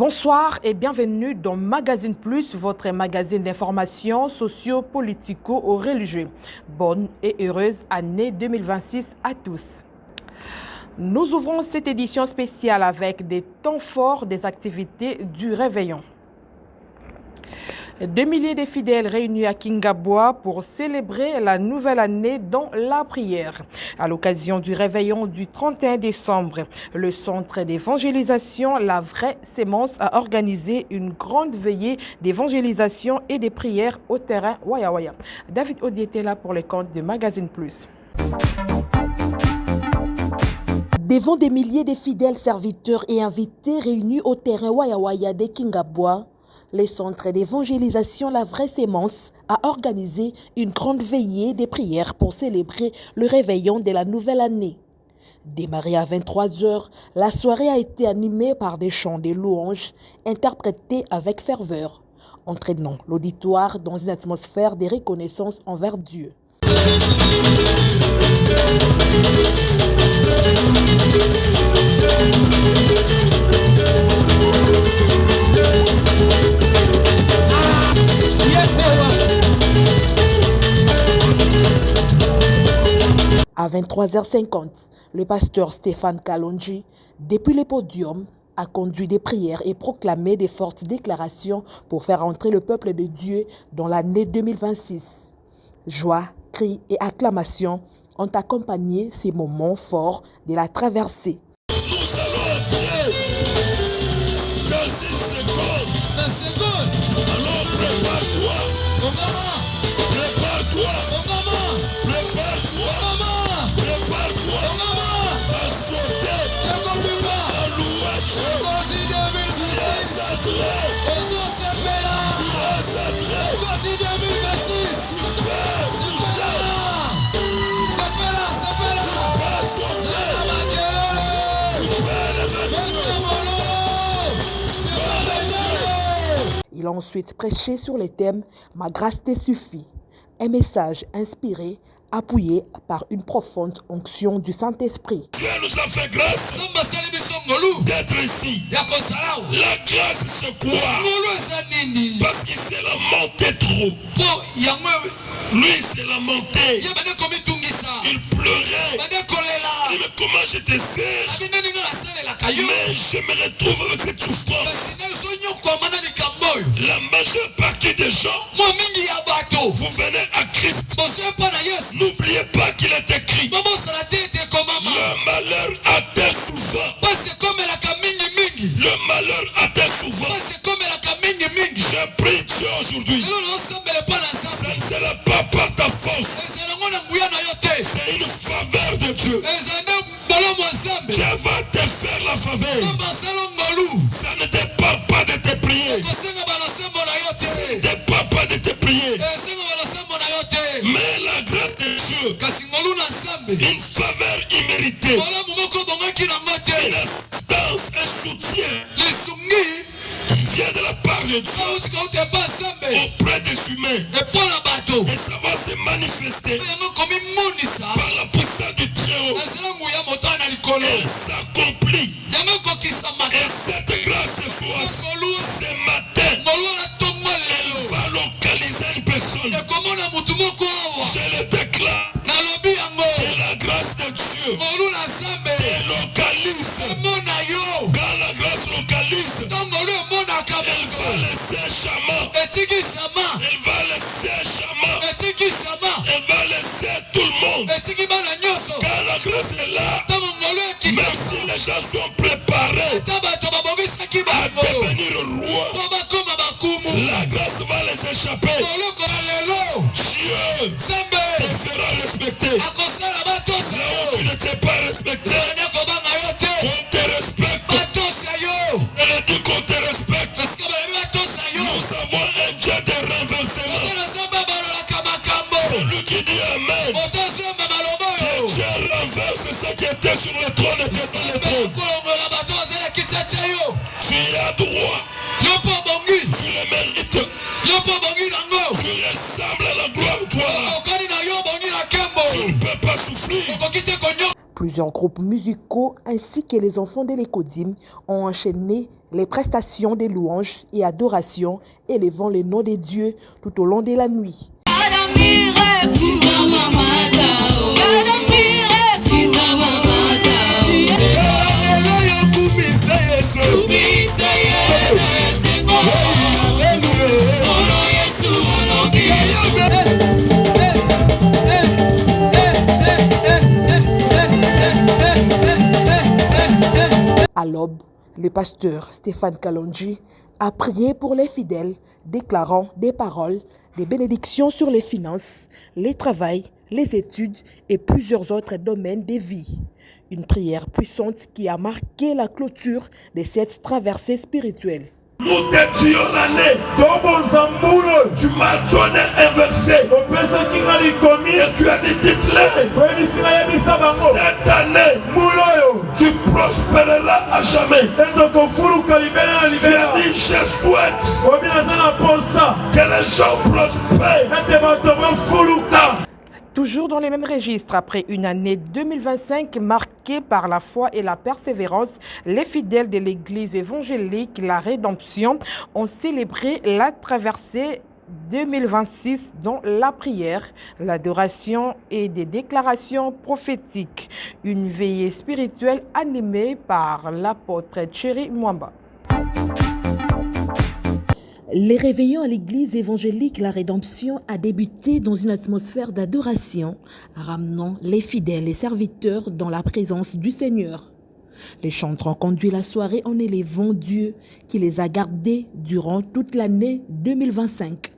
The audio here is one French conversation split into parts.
Bonsoir et bienvenue dans Magazine Plus, votre magazine d'information socio-politico-religieux. Bonne et heureuse année 2026 à tous. Nous ouvrons cette édition spéciale avec des temps forts des activités du réveillon. 2 milliers de fidèles réunis à Kingabwa pour célébrer la nouvelle année dans la prière. À l'occasion du réveillon du 31 décembre, le centre d'évangélisation La Vraie Sémence a organisé une grande veillée d'évangélisation et de prières au terrain Waya Waya. David Odi était là pour les comptes de Magazine Plus. Devant des milliers de fidèles serviteurs et invités réunis au terrain Waya Waya de Kingabwa, le centre d'évangélisation La Vraie Sémence a organisé une grande veillée de prières pour célébrer le réveillon de la nouvelle année. Démarrée à 23 h, la soirée a été animée par des chants de louanges interprétés avec ferveur, entraînant l'auditoire dans une atmosphère de reconnaissance envers Dieu. À 23h50, le pasteur Stéphane Kalonji, depuis le podium, a conduit des prières et proclamé des fortes déclarations pour faire entrer le peuple de Dieu dans l'année 2026. Joie, cris et acclamations ont accompagné ces moments forts de la traversée. Nous allons entrer dans une seconde. Alors prépare-toi. À sauter, à louer Dieu. Il a ensuite prêché sur le thème « Ma grâce te suffit », un message inspiré, appuyé par une profonde onction du Saint-Esprit. Dieu nous a fait grâce d'être ici. La grâce c'est quoi? Parce qu'il s'est lamenté trop. Lui s'est lamenté. Il pleurait. Il dit, mais comment je te sers? Mais je me retrouve avec cette souffrance. La majeure partie des gens, vous venez à Christ. N'oubliez pas qu'il est écrit, le malheur atteint souvent. Le malheur atteint souvent. Je prie Dieu aujourd'hui. Ça ne sera pas par ta force. C'est une faveur de Dieu. Dieu va te faire la faveur. Ça ne dépend pas de tes prières. Ça ne dépend pas de tes prières. Mais la grâce de Dieu, une faveur imméritée, une assistance, un soutien qui vient de la part de Dieu auprès des humains. Et ça va se manifester par la puissance du Très-Haut. Elle s'accomplit. Et cette grâce ce soir, ce matin, elle va localiser une personne. Je le déclare. Que la grâce de Dieu te localise. Quand la grâce localise, elle va laisser chaman. Elle va laisser chaman. Elle va laisser tout le monde. Quand la grâce est là, même si les gens sont préparés à devenir roi, la grâce va les échapper. Dieu te fera respecter. Là où tu ne t'es pas respecté, on te respecte. Elle dit qu'on te respecte. Nous avons un Dieu de renversement. Celui qui dit Amen. Que Dieu renverse ce qui était sur le trône et sur le trône. Tu as droit. Tu le mérites. Tu ressembles à la gloire de toi. Tu ne peux pas souffrir. Plusieurs groupes musicaux ainsi que les enfants de l'Écodim ont enchaîné les prestations de louanges et adorations, élevant le nom de Dieu tout au long de la nuit. À l'aube, le pasteur Stéphane Kalonji a prié pour les fidèles, déclarant des paroles, des bénédictions sur les finances, le travail, les études et plusieurs autres domaines de vie. Une prière puissante qui a marqué la clôture de cette traversée spirituelle. Nous t'étions l'année. Tu m'as donné un verset. Et tu as déclaré. Cette année, tu prospéreras à jamais. Tu as dit, je souhaite que les gens prospèrent. Toujours dans les mêmes registres, après une année 2025 marquée par la foi et la persévérance, les fidèles de l'Église évangélique La Rédemption ont célébré la traversée 2026 dans la prière, l'adoration et des déclarations prophétiques. Une veillée spirituelle animée par l'apôtre Thierry Mwamba. Les réveillons à l'église évangélique La Rédemption a débuté dans une atmosphère d'adoration, ramenant les fidèles et serviteurs dans la présence du Seigneur. Les chantres ont conduit la soirée en élevant Dieu qui les a gardés durant toute l'année 2025.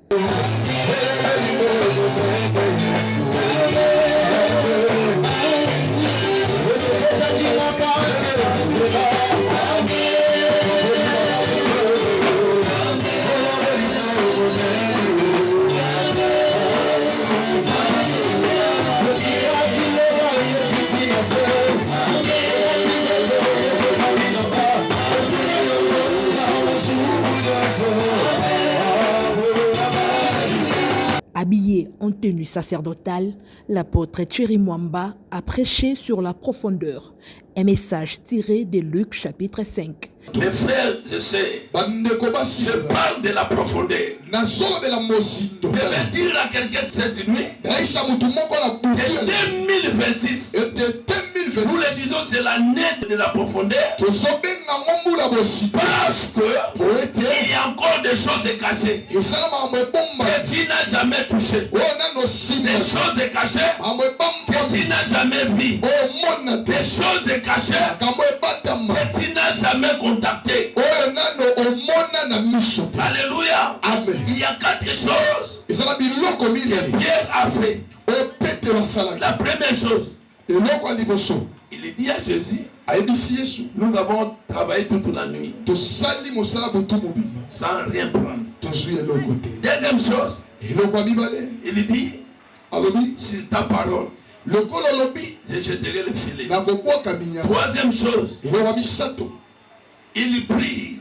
Habillé en tenue sacerdotale, l'apôtre Thierry Mwamba a prêché sur la profondeur, un message tiré de Luc chapitre 5. Mes frères, je sais, je parle de la profondeur. Je vais dire à quelqu'un cette nuit, de 2026, nous le disons, c'est l'année de la profondeur. Parce que il y a encore des choses cachées que tu n'as jamais touchées. Des choses cachées que tu n'as jamais vues. Des choses cachées que tu n'as jamais contactées. Alléluia. Amen. Il y a 4 choses que Pierre a fait. La première chose, il dit à Jésus, nous avons travaillé toute la nuit sans rien prendre. Deuxième chose, il dit, sur ta parole, je jeterai le filet. Troisième chose, il prie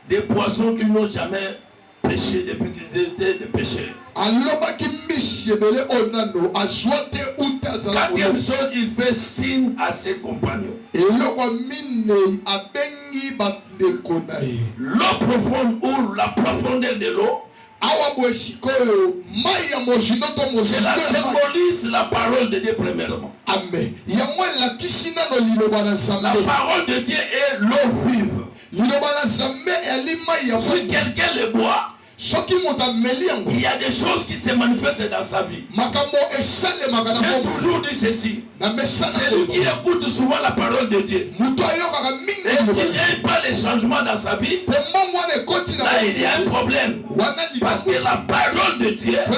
des poissons qu'ils n'ont jamais pêché depuis qu'ils étaient des pêcheurs. Quatrième chose, il fait signe à ses compagnons. L'eau profonde ou la profondeur de l'eau, cela symbolise la parole de Dieu premièrement. Amen. La parole de Dieu est l'eau vive. Si quelqu'un le boit, il y a des choses qui se manifestent dans sa vie. J'ai toujours dit ceci. Celui qui écoute souvent la parole de Dieu et qui n'aime pas les changements dans sa vie, là il y a un problème. Parce que la parole de Dieu a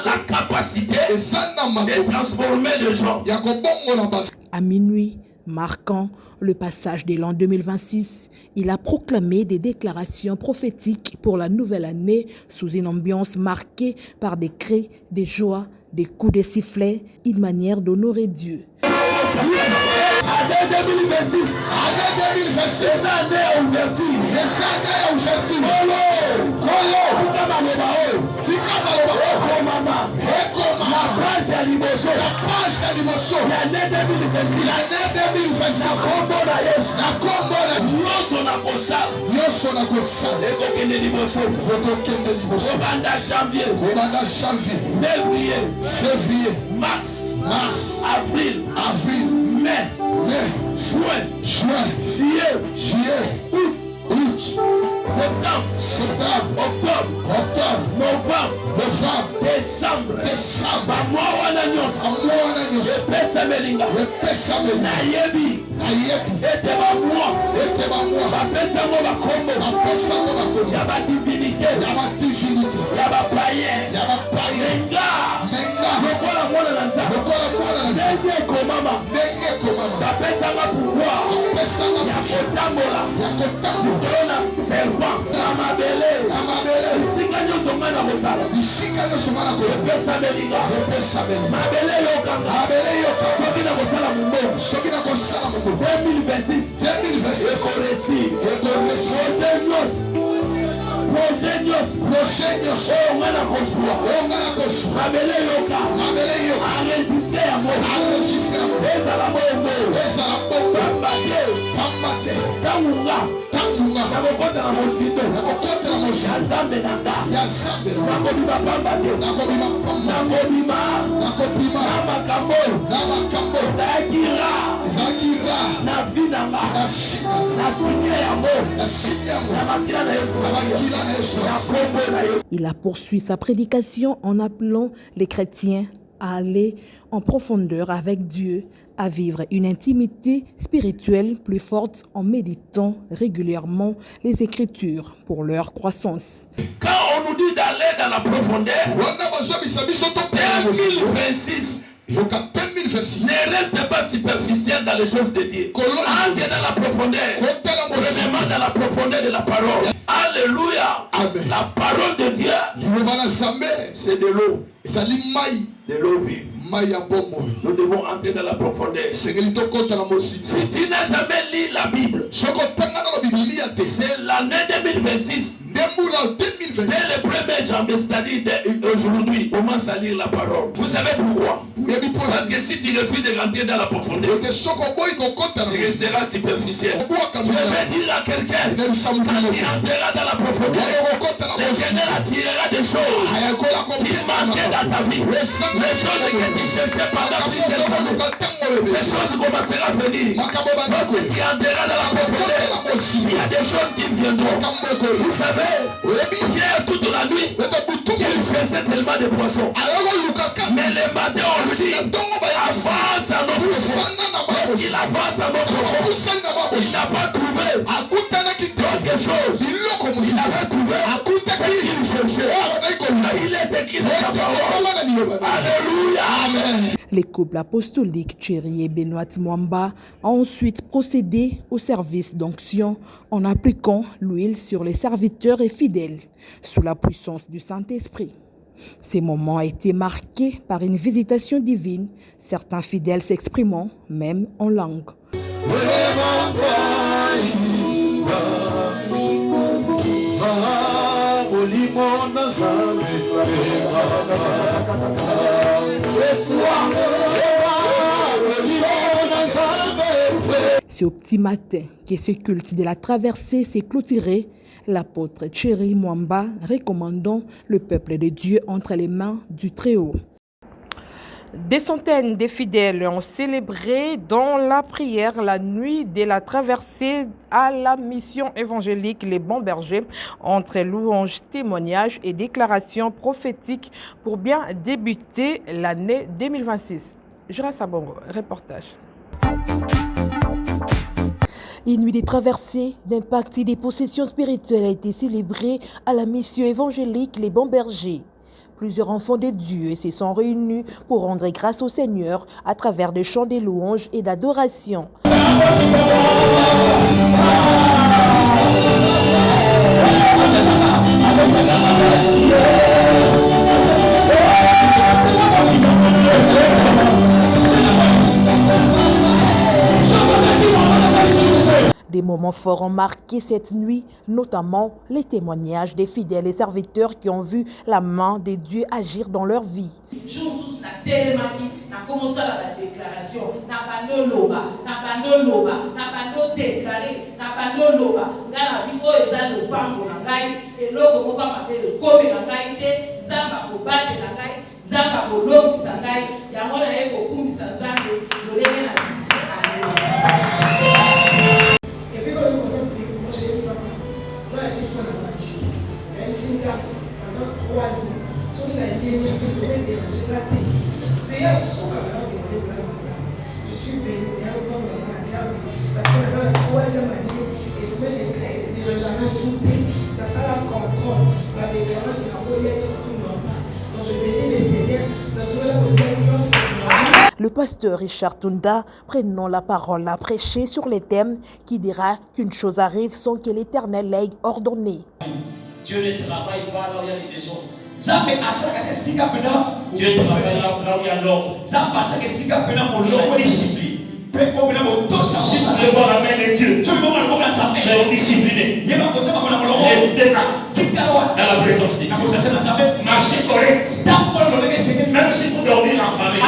la capacité de transformer les gens. À minuit, marquant le passage de l'an 2026, il a proclamé des déclarations prophétiques pour la nouvelle année sous une ambiance marquée par des cris, des joies, des coups de sifflet, une manière d'honorer Dieu. Année 2026, c'est année ouverture. La page ya liboso l'année 2026 na kombo na nyonso na kosala ekokende liboso kobanda janvier février mars avril mai juin juillet août septembre octobre novembre décembre bamwa wana nyonso epesa melinga nayebi ete bamwa bapesa ngo bakombo ya badivinité ya bapayen menga lokola mwana na nzambe ndenge ekomama bapesa nga pouvoir ya kotambola likolo na serpent na mabele esika nyonso nga na kosala epesa melinga mabele yokanga soki na kosala mombongo 2026 ekoresi projet nyonso oyo nga na kosua mabele yoka enregistre yango ezala bongo pambate tangunga nakokota na mosindo ya nzambe na nga nakobima pambate nakobima na makambo ezalakira na vi na nga na sinye yango na makila na yesu. Il a poursuivi sa prédication en appelant les chrétiens à aller en profondeur avec Dieu, à vivre une intimité spirituelle plus forte en méditant régulièrement les Écritures pour leur croissance. Quand on nous dit d'aller dans la profondeur, 2026 ne reste pas superficiel dans les choses de Dieu. Entre dans la profondeur. Vraiment dans la profondeur de la parole. Alléluia. Amen. La parole de Dieu, c'est de l'eau. De l'eau vive. Nous devons entrer dans la profondeur. Si tu n'as jamais lu la Bible, c'est l'année 2026. Dès le 1er janvier, c'est-à-dire aujourd'hui, commence à lire la parole. Vous savez pourquoi? Parce que si tu refuses de rentrer dans la profondeur, tu resteras superficiel. Je vais dire à quelqu'un, quand tu entreras dans la profondeur, l'Éternel attirera des choses qui manquaient dans ta vie. Les choses que tu cherchais pendant plusieurs années, ces choses commenceront à venir. Lorsque tu entreras dans la profondeur, il y a des choses qui viendront. Vous savez, hier toute la nuit, il cherchait seulement des poissons. Mais le matin, on lui dit, avance à nos propos. Lorsqu'il avance à nos propos, il n'a pas trouvé quelque chose. Il avait trouvé ce qu'il cherchait. Il est écrit dans sa parole. Alléluia. Amen. Les couples apostoliques Thierry et Benoît Mwamba ont ensuite procédé au service d'onction en appliquant l'huile sur les serviteurs et fidèles sous la puissance du Saint-Esprit. Ces moments ont été marqués par une visitation divine, certains fidèles s'exprimant même en langue. C'est au petit matin que ce culte de la traversée s'est clôturé, l'apôtre Thierry Mwamba recommandant le peuple de Dieu entre les mains du Très-Haut. Des centaines de fidèles ont célébré dans la prière la nuit de la traversée à la mission évangélique Les Bons Bergers, entre louanges, témoignages et déclarations prophétiques pour bien débuter l'année 2026. Jura Sabongo, reportage. Une nuit des traversées, d'impact et des possessions spirituelles a été célébrée à la mission évangélique Les Bons Bergers. Plusieurs enfants de Dieu se sont réunis pour rendre grâce au Seigneur à travers des chants de louanges et d'adoration. Des moments forts ont marqué cette nuit, notamment les témoignages des fidèles et serviteurs qui ont vu la main de Dieu agir dans leur vie. télémaki, na commencé à la déclaration, na bando loba, na bando déclaré, na bando loba, ngana biko eza le bango na ngai, et loko moka mabe le kobe na ngai te, zamba ko bate na ngai, zamba ko lobi sa ngai, yango na ye ko kumisa nzambe, lolenge na sisi amen. Et puis quand on commence à prier, moi j'ai dit papa, moi j'ai dit faut la magie, même si pendant 3 ans, sur la ligne, je peux me déranger la tête. C'est à son camarade de mon école. Je suis béni, parce que dans la 3e année, et je me dérangerai sous la salle à contrôle, ma déclaration qui m'a volé être tout normal. Donc je bénis les fidèles, dans ce moment-là, Le pasteur Richard Tunda, prenant la parole, a prêché sur les thèmes qui dira qu'une chose arrive sans que l'Éternel l'ait ordonné. Dieu ne travaille pas là où il y a les besoins. Dieu travaille là où il y a l'ordre. La discipline. Si vous voulez voir la main de Dieu, soyons disciplinés. Restez là, dans la présence de Dieu. Marchez correct. Même si vous dormez en famille,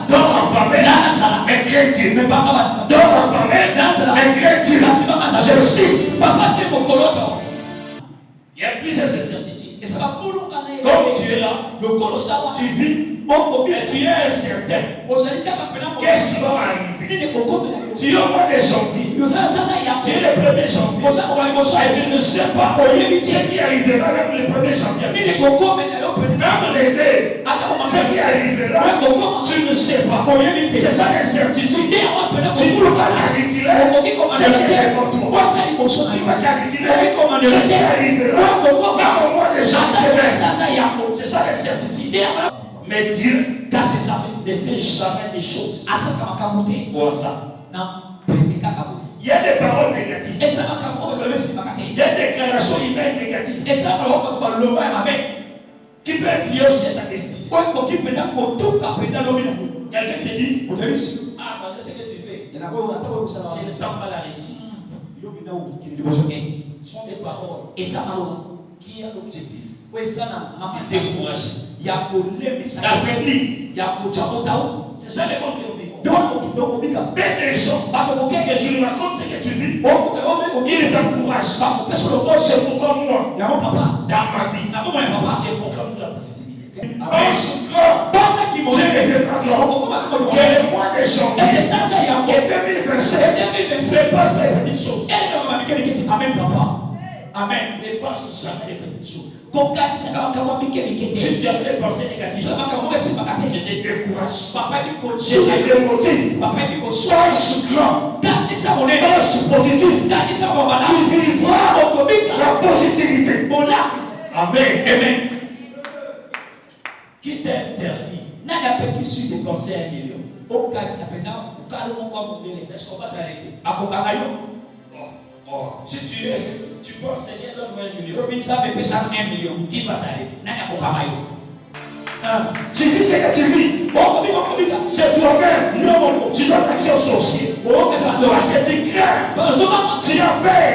dors en famille, mais crains Dieu. Dors en famille, mais crains Dieu. Justice. Il y a plusieurs incertitudes. Comme tu es là, tu vis, et tu es incertain. Qu'est-ce qui va arriver? Tu envoies des janvier. Tu es le 1er janvier. Et tu ne sais pas ce qui arrivera même le 1er janvier. Même l'année, ce qui arrivera, tu ne sais pas. C'est ça l'incertitude. Tu ne peux pas calculer ce qui est devant toi. Tu vas calculer ce qui arrivera même au mois de janvier. C'est ça l'incertitude. Mais Dieu, dans ses amis, ne fait jamais des choses au hasard. Il y a des paroles négatives. Il y a des déclarations humaines négatives qui peuvent influencer ta destinée. Quelqu'un te dit, ah, malgré ce que tu fais, je ne sens pas la réussite. Ce sont des paroles qui ont l'objectif de décourager, d'affaiblir. C'est ça les mots que nous vivons. Mais des gens, que je lui raconte ce que tu vis, il t'encourage. C'est pourquoi moi, dans ma vie, j'ai proclamé la positivité. En souffrant, Dieu ne fait pas grand. Que le mois de janvier, que 2027, ne passe pas les petites choses. Amen, papa. Amen. Ne passe jamais les petites choses. Si tu as des pensées négatives, je te décourage. Je te démotive. Sois souffrant. Pense positif. Tu vivras la positivité. Amen. Amen. Qui t'a interdit de penser à 1 million? Est-ce qu'on va t'arrêter? Si tu penses, Seigneur, donne-moi 1 million. Qui va t'arrêter? Tu vis ce que tu vis. C'est toi-même. Tu donnes accès aux sorciers. Parce que tu crains. Tu as peur.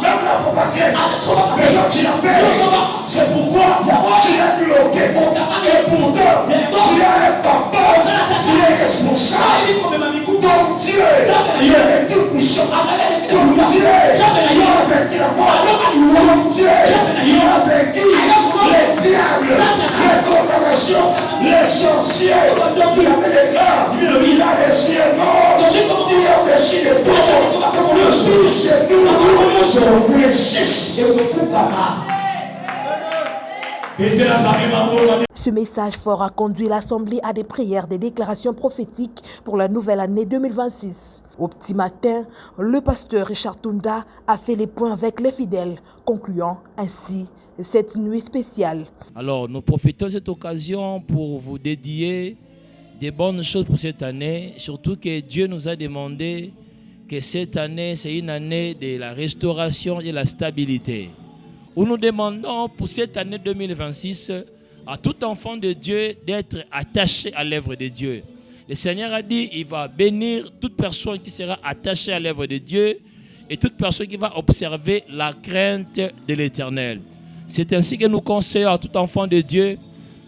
Même là, il ne faut pas craindre. Mais quand tu as peur, c'est pourquoi tu es bloqué. Et pourtant, tu as un papa qui est responsable. Ton Dieu, il est tout puissant. Ton Dieu, il a vaincu la mort. Ton Dieu, il a vaincu les diables, les condamnations, les sorciers. Il avait des larmes, il a des cieux morts, il a des cieux de tout. Le Fils chez nous, je réfléchis et je fous ta main. Ce message fort a conduit l'Assemblée à des prières, des déclarations prophétiques pour la nouvelle année 2026. Au petit matin, le pasteur Richard Tunda a fait les points avec les fidèles, concluant ainsi cette nuit spéciale. Alors, nous profitons de cette occasion pour vous dédier des bonnes choses pour cette année, surtout que Dieu nous a demandé que cette année, c'est une année de la restauration et de la stabilité. Où nous demandons pour cette année 2026 à tout enfant de Dieu d'être attaché à l'œuvre de Dieu. Le Seigneur a dit qu'il va bénir toute personne qui sera attachée à l'œuvre de Dieu et toute personne qui va observer la crainte de l'Éternel. C'est ainsi que nous conseillons à tout enfant de Dieu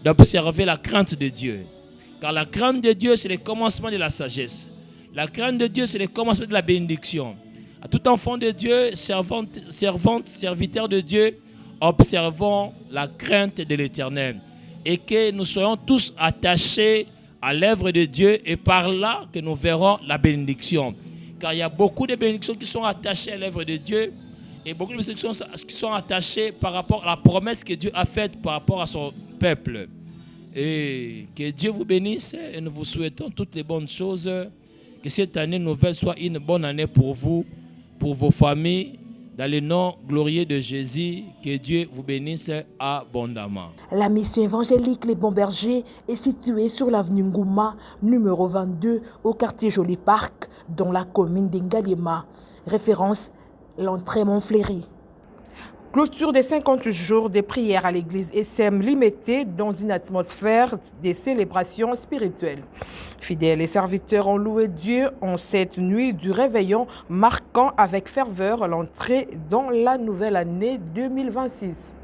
d'observer la crainte de Dieu. Car la crainte de Dieu, c'est le commencement de la sagesse. La crainte de Dieu, c'est le commencement de la bénédiction. À tout enfant de Dieu, servante, serviteur de Dieu, observons la crainte de l'Éternel. Et que nous soyons tous attachés à l'œuvre de Dieu et par là que nous verrons la bénédiction. Car il y a beaucoup de bénédictions qui sont attachées à l'œuvre de Dieu et beaucoup de bénédictions qui sont attachées par rapport à la promesse que Dieu a faite par rapport à son peuple. Et que Dieu vous bénisse et nous vous souhaitons toutes les bonnes choses. Que cette année nouvelle soit une bonne année pour vous, pour vos familles, dans le nom glorieux de Jésus. Que Dieu vous bénisse abondamment. La mission évangélique Les Bons Bergers est située sur l'avenue Ngouma, numéro 22, au quartier Joli Parc, dans la commune d'Ingaliema. Référence, l'entrée Montfléry. Clôture des 50 jours de prière à l'église SM Limité dans une atmosphère de célébration spirituelle. Fidèles et serviteurs ont loué Dieu en cette nuit du réveillon, marquant avec ferveur l'entrée dans la nouvelle année 2026.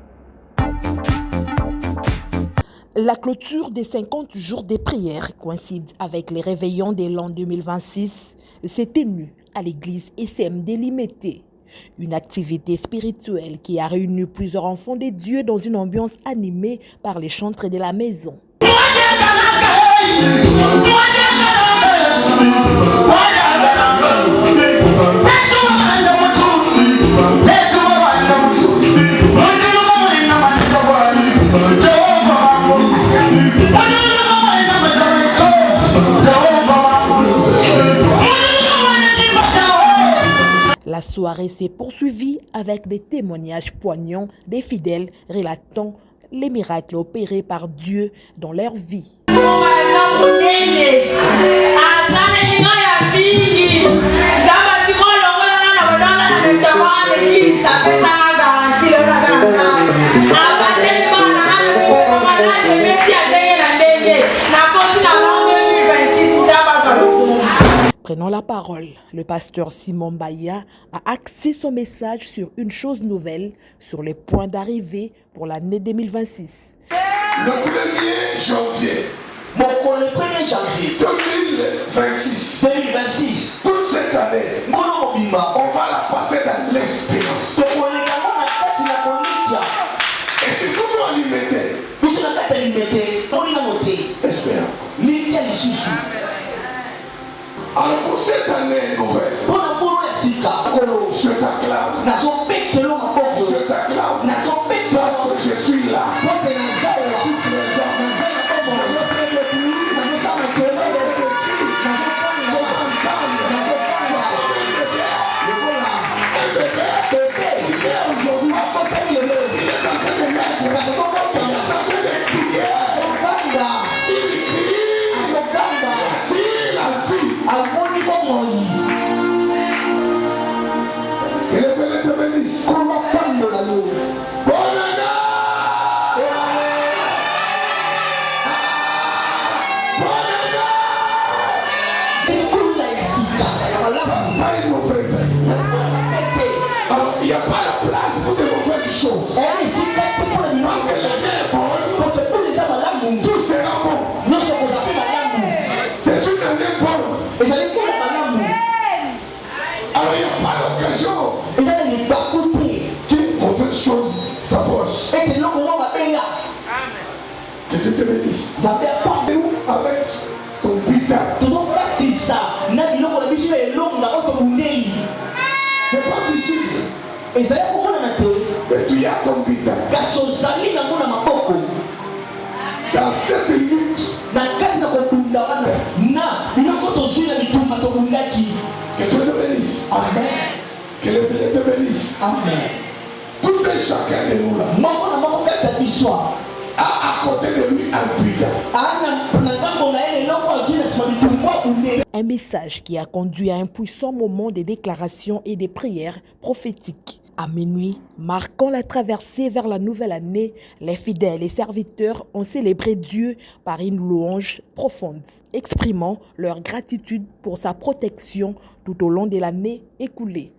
La clôture des 50 jours de prière coïncide avec les réveillons de l'an 2026. S'est tenue à l'église SM Limité. Une activité spirituelle qui a réuni plusieurs enfants de Dieu dans une ambiance animée par les chantres de la maison. La soirée s'est poursuivie avec des témoignages poignants des fidèles relatant les miracles opérés par Dieu dans leur vie. Prenant la parole, le pasteur Simon Baya a axé son message sur une chose nouvelle, sur les points d'arrivée pour l'année 2026. Le 1er janvier. Le 1er janvier 2026. Toute cette année, on va la passer dans l'espérance. Et si tout le monde y mettait, espérance. Alors pour cette année nouvelle, je t'acclame. Je t'acclame. Parce que je suis là. Il n'y a pas la place pour de mauvaises choses. Parce que l'année est bonne, tout sera bon. C'est une année bonne. Alors il n'y a pas l'occasion qu'une mauvaise chose s'approche. Que Dieu te bénisse. Avec son butin. C'est pas visible. Mais tu as ton butin. Dans cette lutte, que Dieu te bénisse. Amen. Que le Seigneur te bénisse. Amen. Tout un chacun de nous là a à côté de lui un butin. Un message qui a conduit à un puissant moment de déclaration et de prières prophétiques. À minuit, marquant la traversée vers la nouvelle année, les fidèles et serviteurs ont célébré Dieu par une louange profonde, exprimant leur gratitude pour sa protection tout au long de l'année écoulée.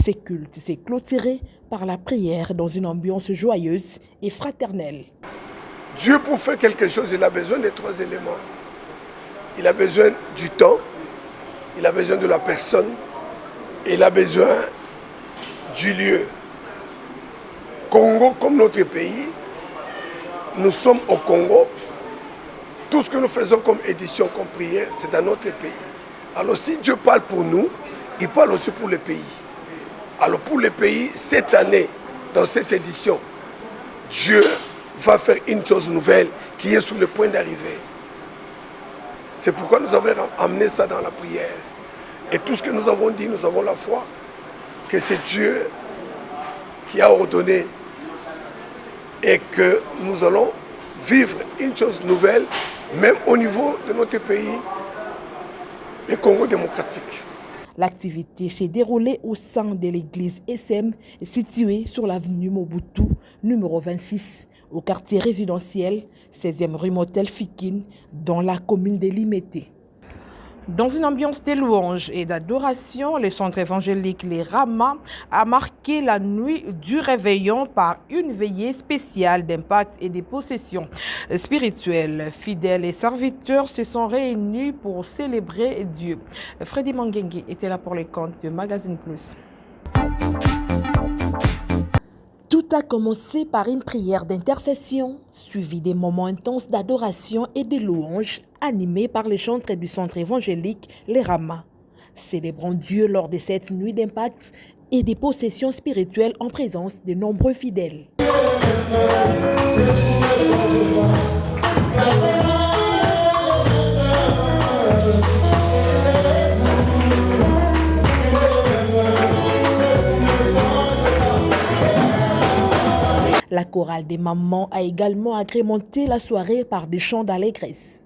Ces cultes s'est clôturé par la prière dans une ambiance joyeuse et fraternelle. Dieu, pour faire quelque chose, il a besoin des 3 éléments. Il a besoin du temps, il a besoin de la personne, et il a besoin du lieu. Congo, comme notre pays, nous sommes au Congo. Tout ce que nous faisons comme édition, comme prière, c'est dans notre pays. Alors si Dieu parle pour nous, il parle aussi pour le pays. Alors pour le pays, cette année, dans cette édition, Dieu va faire une chose nouvelle qui est sur le point d'arriver. C'est pourquoi nous avons amené ça dans la prière. Et tout ce que nous avons dit, nous avons la foi que c'est Dieu qui a ordonné et que nous allons vivre une chose nouvelle, même au niveau de notre pays, le Congo démocratique. L'activité s'est déroulée au sein de l'église SM située sur l'avenue Mobutu, numéro 26, au quartier résidentiel 16e rue Motel Fikine, dans la commune de Limete. Dans une ambiance de louange et d'adoration, le centre évangélique Les Ramas a marqué la nuit du réveillon par une veillée spéciale d'impact et de possession spirituelle. Fidèles et serviteurs se sont réunis pour célébrer Dieu. Freddy Mangengi était là pour les comptes de Magazine Plus. Tout a commencé par une prière d'intercession, suivie des moments intenses d'adoration et de louange animés par les chantres du centre évangélique Les Ramas. Célébrant Dieu lors de cette nuit d'impact et des possessions spirituelles en présence de nombreux fidèles. La chorale des mamans a également agrémenté la soirée par des chants d'allégresse.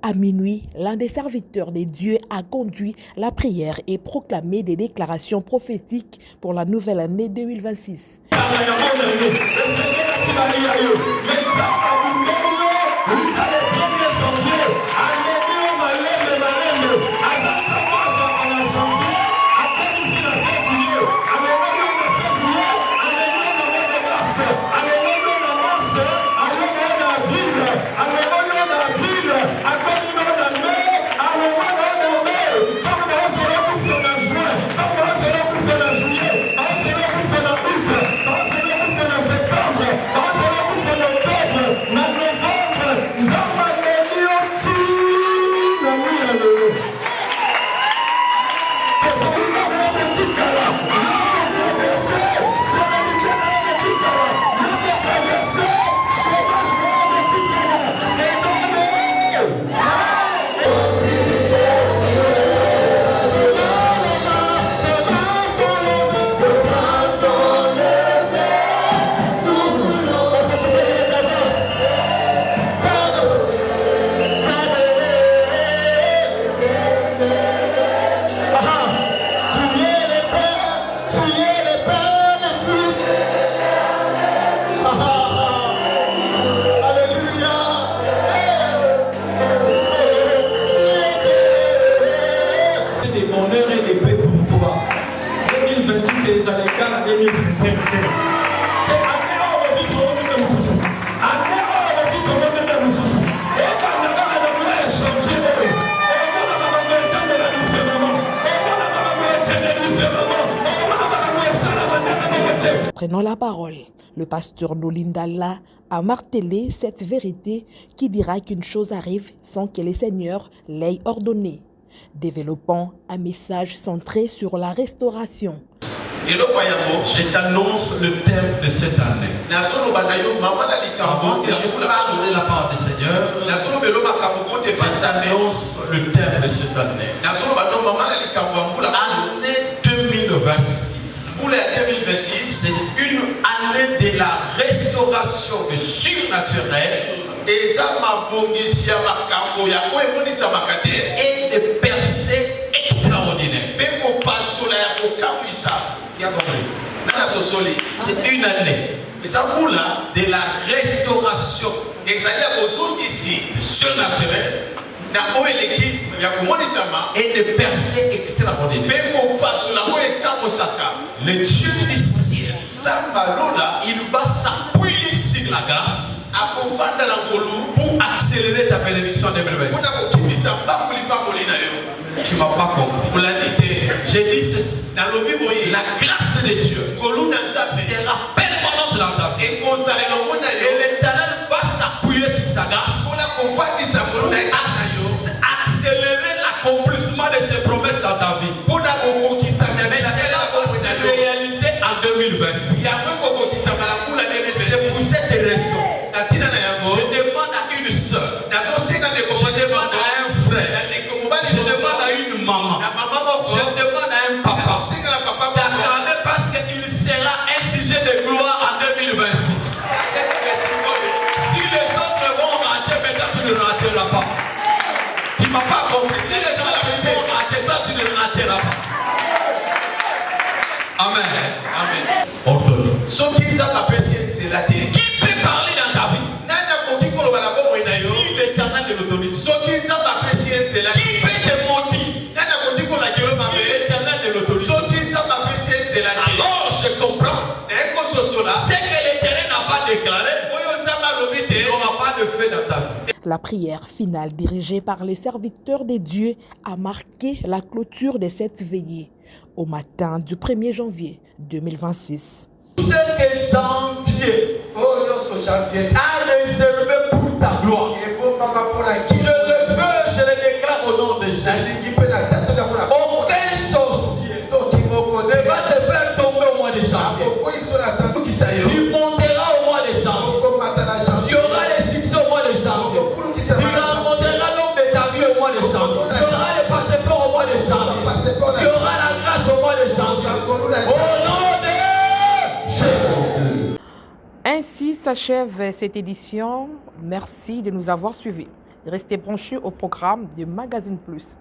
À minuit, l'un des serviteurs des dieux a conduit la prière et proclamé des déclarations prophétiques pour la nouvelle année 2026. Prenant la parole, le pasteur Nolindala a martelé cette vérité qui dira qu'une chose arrive sans que le Seigneur l'ait ordonné, développant un message centré sur la restauration. Je t'annonce le thème de cette année. Avant que je parle de la part du Seigneur, je t'annonce le thème de cette année. Année 2026. C'est une année de la restauration du surnaturel et de percées extraordinaires. C'est une année de la restauration. Et surnaturelle et de percées extraordinaires. Le Dieu du ciel, il va s'appuyer sur la grâce pour accélérer ta bénédiction en 2026. Tu m'as pas compris. J'ai dit ceci. La grâce de Dieu sera permanente dans ta vie. Et l'Éternel va s'appuyer sur sa grâce pour accélérer l'accomplissement de ses promesses dans ta vie. Mais cela va se réaliser en 2026. C'est pour cette raison. Je demande à une soeur. Je demande à un frère. Je demande à une maman. Je demande à un papa d'accorder parce qu'il sera un sujet de gloire en 2026. Si les autres vont rater, mais toi tu ne rateras pas. Tu ne m'as pas compris. Si les autres vont rater, toi tu ne rateras pas. Amen. Amen. Ordonne. Qui peut parler dans ta vie? Si l'Éternel de l'autorise. Qui peut te maudire? Si l'Éternel de l'autorise. Alors je comprends. C'est que l'Éternel n'a pas déclaré. Il n'y aura pas de feu dans ta vie. La prière finale dirigée par les serviteurs de Dieu a marqué la clôture de cette veillée au matin du 1er janvier 2026. Ce que janvier a réservé pour ta gloire, je le veux, je le déclare au nom de Jésus. Aucun sorcier ne va te faire tomber au mois de janvier. Tu monteras au mois de janvier. Tu auras les succès au mois de janvier. Tu rencontreras l'homme de ta vie au mois de janvier. Tu auras les passeports au mois de janvier. Tu auras la grâce au mois de janvier. Au nom de Jésus. Ainsi s'achève cette édition. Merci de nous avoir suivis. Restez branchés au programme de Magazine Plus.